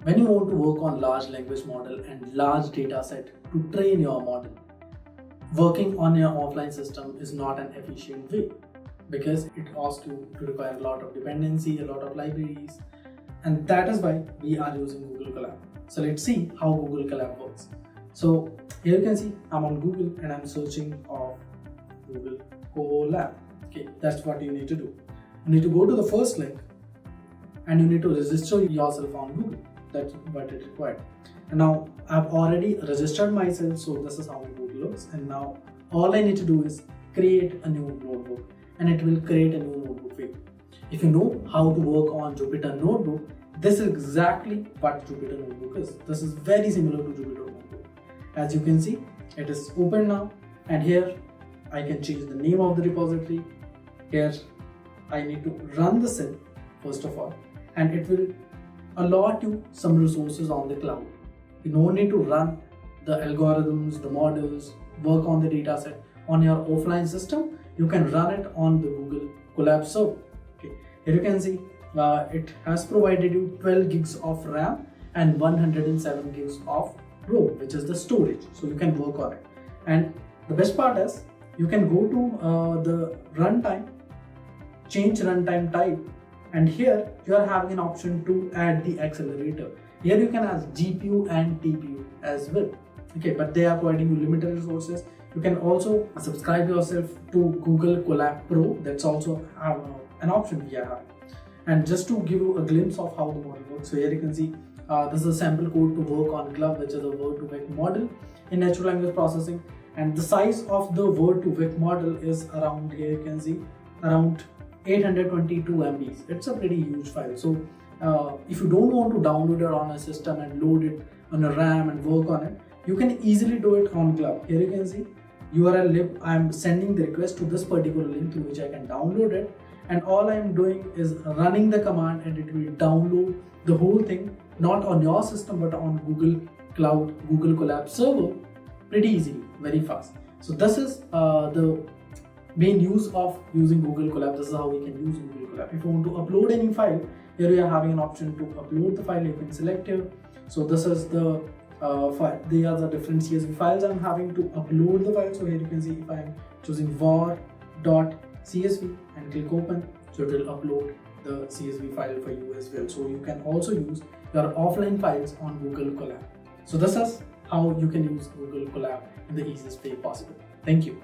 When you want to work on large language model and large data set to train your model, working on your offline system is not an efficient way because it asks you to require a lot of dependency, a lot of libraries, and that is why we are using Google Colab. So let's see how Google Colab works. So here you can see I'm on Google and I'm searching of Google Colab. Okay, that's what you need to do. You need to go to the first link and you need to register yourself on Google. That's what it required. And now I've already registered myself, so this is how Google looks. And now all I need to do is create a new notebook, and it will create a new notebook for you. If you know how to work on Jupyter Notebook, this is exactly what Jupyter Notebook is. This is very similar to Jupyter Notebook. As you can see, it is open now, and here I can change the name of the repository. Here I need to run the cell first of all, and it will allot you some resources on the cloud. You don't need to run the algorithms, the models, work on the data set on your offline system. You can run it on the Google Colab server. Okay. Here you can see it has provided you 12 gigs of RAM and 107 gigs of ROM, which is the storage. So you can work on it. And the best part is you can go to the runtime, change runtime type, and here you are having an option to add the accelerator. Here you can add GPU and TPU as well. Okay, but they are providing you limited resources. You can also subscribe yourself to Google Colab Pro. That's also an option we are having. And just to give you a glimpse of how the model works, so here you can see this is a sample code to work on GLUB, which is a word-to-vec model in natural language processing. And the size of the word-to-vec model is around, here you can see, around 822 MBs. It's a pretty huge file. So if you don't want to download it on a system and load it on a RAM and work on it, you can easily do it on GLUB. Here you can see URL lib. I'm sending the request to this particular link through which I can download it, and all I'm doing is running the command and it will download the whole thing, not on your system but on Google Cloud, Google Colab server, pretty easily, very fast. So this is the main use of using Google Colab. This is how we can use Google Colab. If you want to upload any file, here we are having an option to upload the file. You can select here. So this is the file. These are the different CSV files I'm having to upload the file. So here you can see if I'm choosing var.csv and click open, so it will upload the CSV file for you as well. So you can also use your offline files on Google Colab. So this is how you can use Google Colab in the easiest way possible. Thank you.